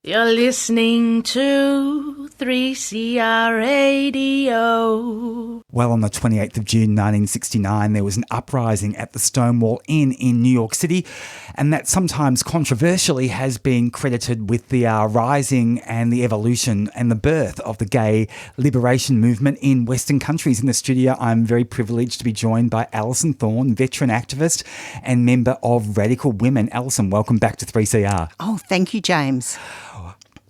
You're listening to 3CR Radio. Well, on the 28th of June 1969, there was an uprising at the Stonewall Inn in New York City, and that sometimes controversially has been credited with the rising and the evolution and the birth of the gay liberation movement in Western countries. In the studio, I'm very privileged to be joined by Alison Thorne, veteran activist and member of Radical Women. Alison, welcome back to 3CR. Oh, thank you, James.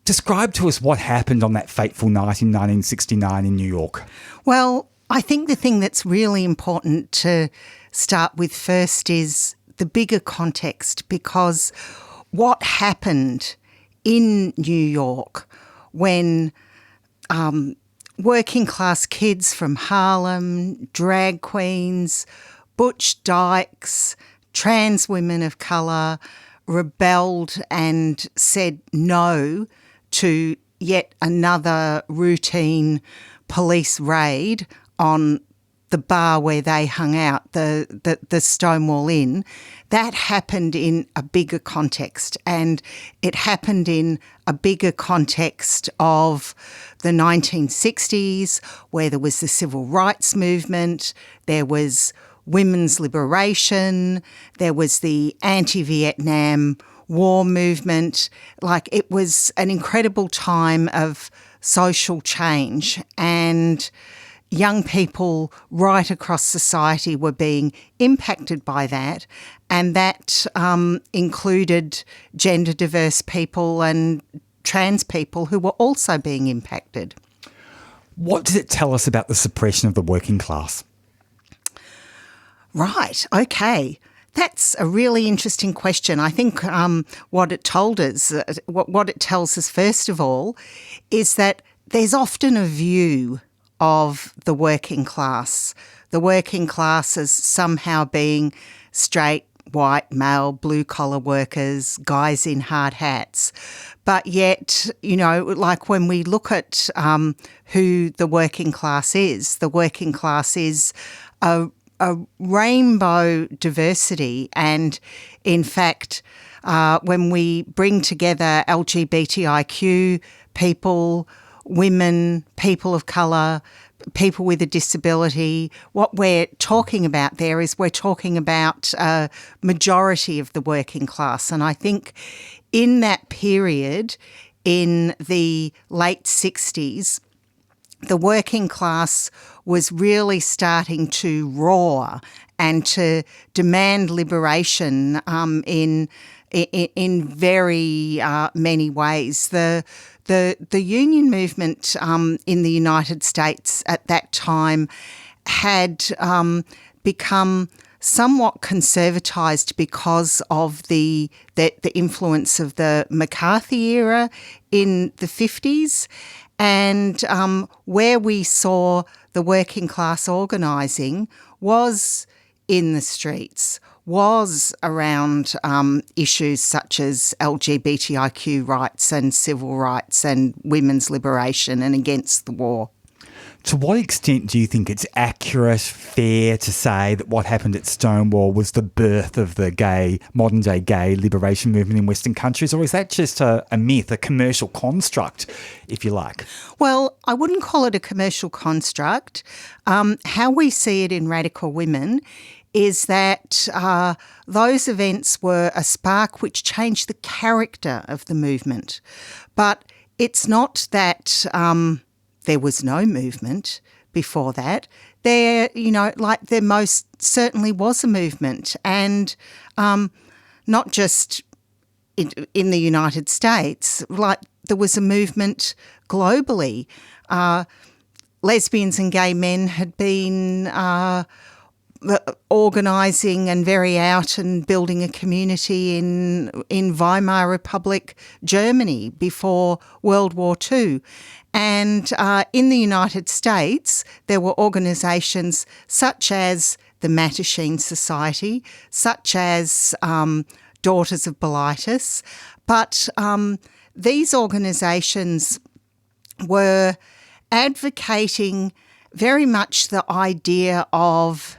Describe to us what happened on that fateful night in 1969 in New York. Well, I think the thing that's really important to start with first is the bigger context, because what happened in New York when working class kids from Harlem, drag queens, butch dykes, trans women of colour rebelled and said no to yet another routine police raid on the bar where they hung out, the Stonewall Inn. That happened in a bigger context, and it happened in a bigger context of the 1960s, where there was the civil rights movement, there was women's liberation, there was the anti-Vietnam War movement. Like, it was an incredible time of social change, and young people right across society were being impacted by that, and that included gender diverse people and trans people who were also being impacted. What does it tell us about the suppression of the working class? Right, okay. That's a really interesting question. I think what it told us, what it tells us first of all, is that there's often a view of the working class as somehow being straight, white, male, blue-collar workers, guys in hard hats. But yet, you know, like when we look at who the working class is a rainbow diversity. And in fact, when we bring together LGBTIQ people, women, people of colour, people with a disability, what we're talking about there is we're talking about a majority of the working class. And I think in that period, in the late 60s, the working class was really starting to roar and to demand liberation in very many ways. The union movement in the United States at that time had become somewhat conservatised because of the influence of the McCarthy era in the 50s. And where we saw the working class organising was in the streets, was around issues such as LGBTIQ rights and civil rights and women's liberation and against the war. To what extent do you think it's accurate, fair to say that what happened at Stonewall was the birth of the modern-day gay liberation movement in Western countries, or is that just a myth, a commercial construct, if you like? Well, I wouldn't call it a commercial construct. How we see it in Radical Women is that those events were a spark which changed the character of the movement. But it's not that there was no movement before that. There most certainly was a movement, and not just in the United States. Like, there was a movement globally. Lesbians and gay men had been organising and very out and building a community in Weimar Republic, Germany, before World War II. And in the United States, there were organisations such as the Mattachine Society, such as Daughters of Bilitis. But these organisations were advocating very much the idea of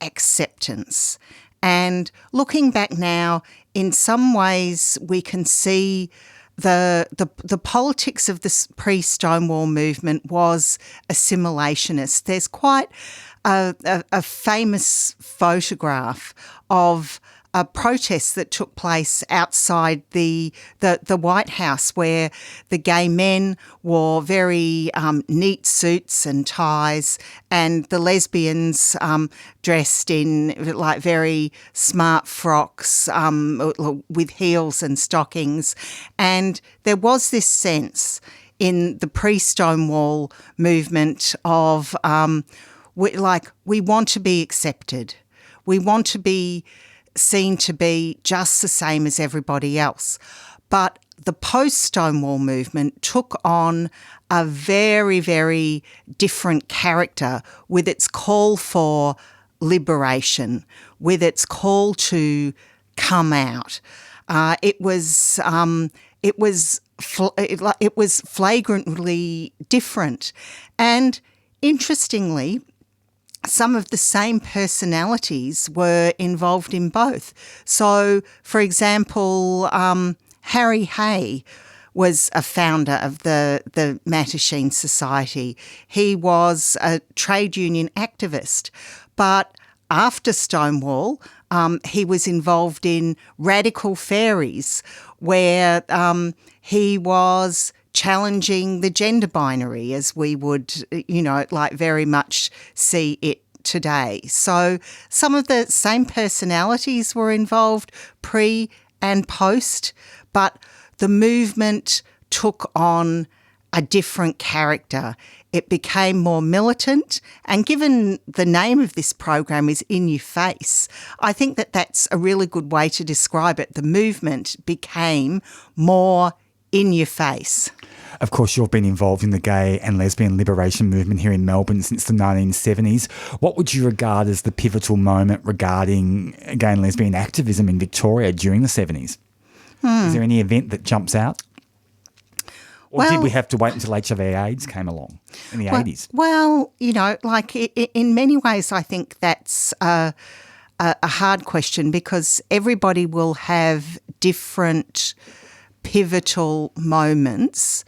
acceptance. And looking back now, in some ways we can see the politics of the pre-Stonewall movement was assimilationist. There's quite a famous photograph of a protest that took place outside the White House, where the gay men wore very neat suits and ties, and the lesbians dressed in like very smart frocks with heels and stockings. And there was this sense in the pre-Stonewall movement of we want to be accepted. We want to be seen to be just the same as everybody else. But the post-Stonewall movement took on a very, very different character with its call for liberation, with its call to come out. It was flagrantly different. And interestingly, some of the same personalities were involved in both. So, for example, Harry Hay was a founder of the Mattachine Society. He was a trade union activist, but after Stonewall, he was involved in Radical Fairies, where he was challenging the gender binary as we would, very much see it today. So some of the same personalities were involved pre and post, but the movement took on a different character. It became more militant, and given the name of this program is In Your Face, I think that that's a really good way to describe it. The movement became more in your face. Of course, you've been involved in the gay and lesbian liberation movement here in Melbourne since the 1970s. What would you regard as the pivotal moment regarding gay and lesbian activism in Victoria during the 70s? Is there any event that jumps out? Or did we have to wait until HIV/AIDS came along in the 80s? Well, in many ways, I think that's a hard question, because everybody will have different pivotal moments.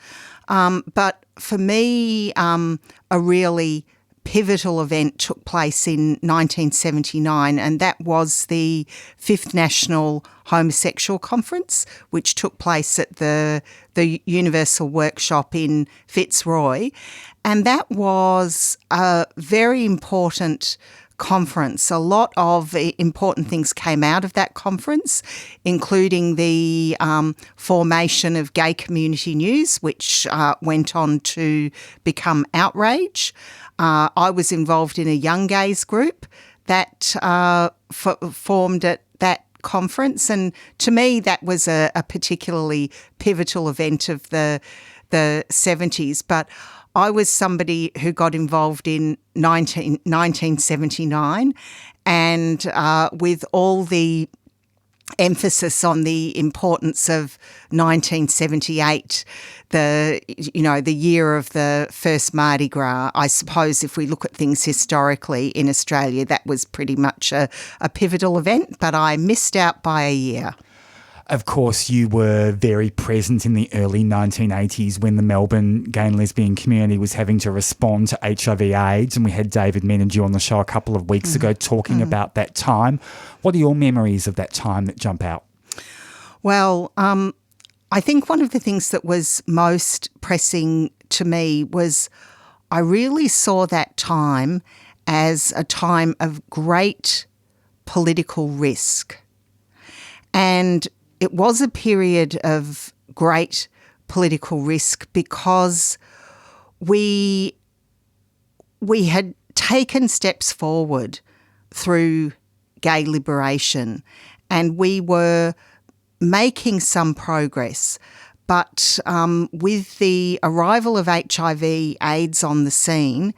But for me, a really pivotal event took place in 1979, and that was the 5th National Homosexual Conference, which took place at the Universal Workshop in Fitzroy. And that was a very important conference. A lot of important things came out of that conference, including the formation of Gay Community News, which went on to become Outrage. I was involved in a young gays group that formed at that conference, and to me that was a particularly pivotal event of the 70s. But I was somebody who got involved in 1979, and with all the emphasis on the importance of 1978, the year of the first Mardi Gras. I suppose if we look at things historically in Australia, that was pretty much a pivotal event, but I missed out by a year. Of course, you were very present in the early 1980s when the Melbourne gay and lesbian community was having to respond to HIV/AIDS, and we had David Menadue on the show a couple of weeks ago talking about that time. What are your memories of that time that jump out? Well, I think one of the things that was most pressing to me was I really saw that time as a time of great political risk. And it was a period of great political risk because we had taken steps forward through gay liberation, and we were making some progress. But with the arrival of HIV/AIDS on the scene,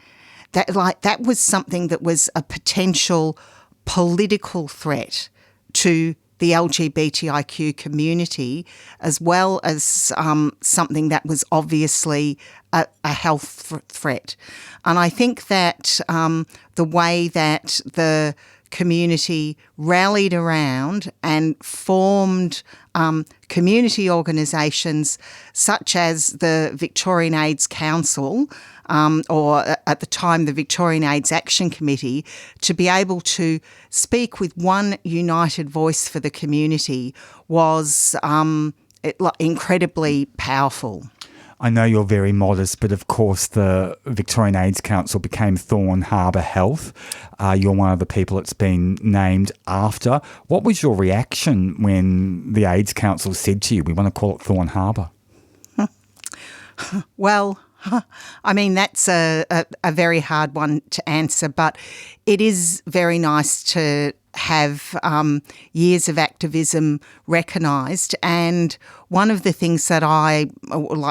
that was something that was a potential political threat to the LGBTIQ community, as well as something that was obviously a health threat. And I think that the way that the community rallied around and formed community organisations such as the Victorian AIDS Council, or at the time the Victorian AIDS Action Committee, to be able to speak with one united voice for the community was incredibly powerful. I know you're very modest, but of course the Victorian AIDS Council became Thorne Harbour Health. You're one of the people it's been named after. What was your reaction when the AIDS Council said to you, we want to call it Thorne Harbour? Well, I mean, that's a very hard one to answer, but it is very nice to have years of activism recognised. And one of the things that I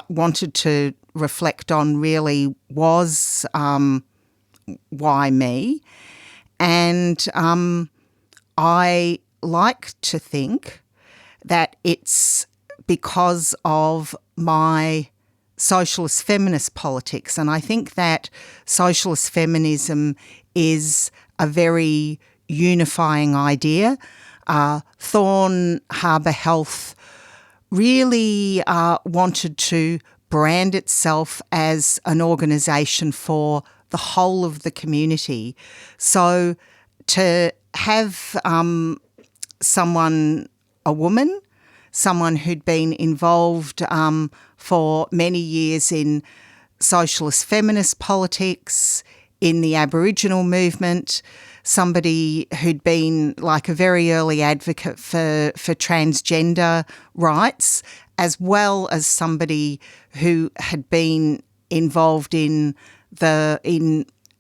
wanted to reflect on really was why me. And I like to think that it's because of my socialist feminist politics. And I think that socialist feminism is a very unifying idea. Thorne Harbour Health really wanted to brand itself as an organisation for the whole of the community. So to have a woman, someone who'd been involved for many years in socialist feminist politics, in the Aboriginal movement, somebody who'd been like a very early advocate for transgender rights, as well as somebody who had been involved in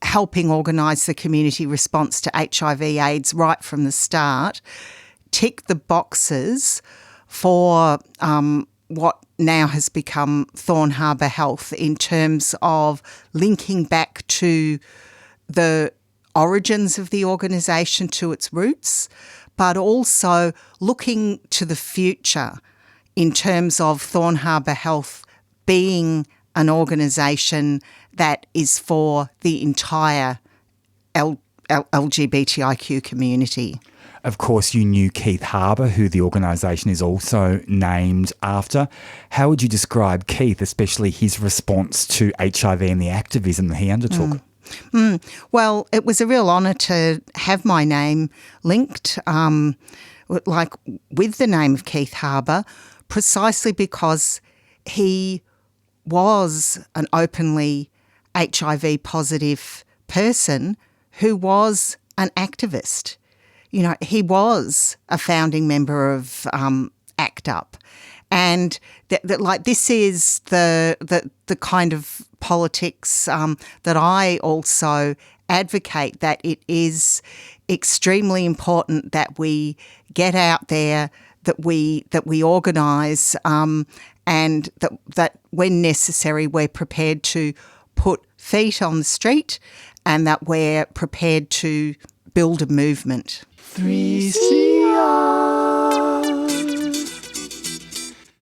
helping organise the community response to HIV/AIDS right from the start, tick the boxes for what now has become Thorne Harbour Health in terms of linking back to the origins of the organisation, to its roots, but also looking to the future in terms of Thorne Harbour Health being an organisation that is for the entire LGBTIQ community. Of course, you knew Keith Harbour, who the organisation is also named after. How would you describe Keith, especially his response to HIV and the activism that he undertook? Well, it was a real honour to have my name linked, with the name of Keith Harbour, precisely because he was an openly HIV positive person who was an activist. You know, he was a founding member of ACT UP, and this is the kind of politics that I also advocate, that it is extremely important that we get out there, that we organise, and that when necessary we're prepared to put feet on the street, and that we're prepared to build a movement. 3CR.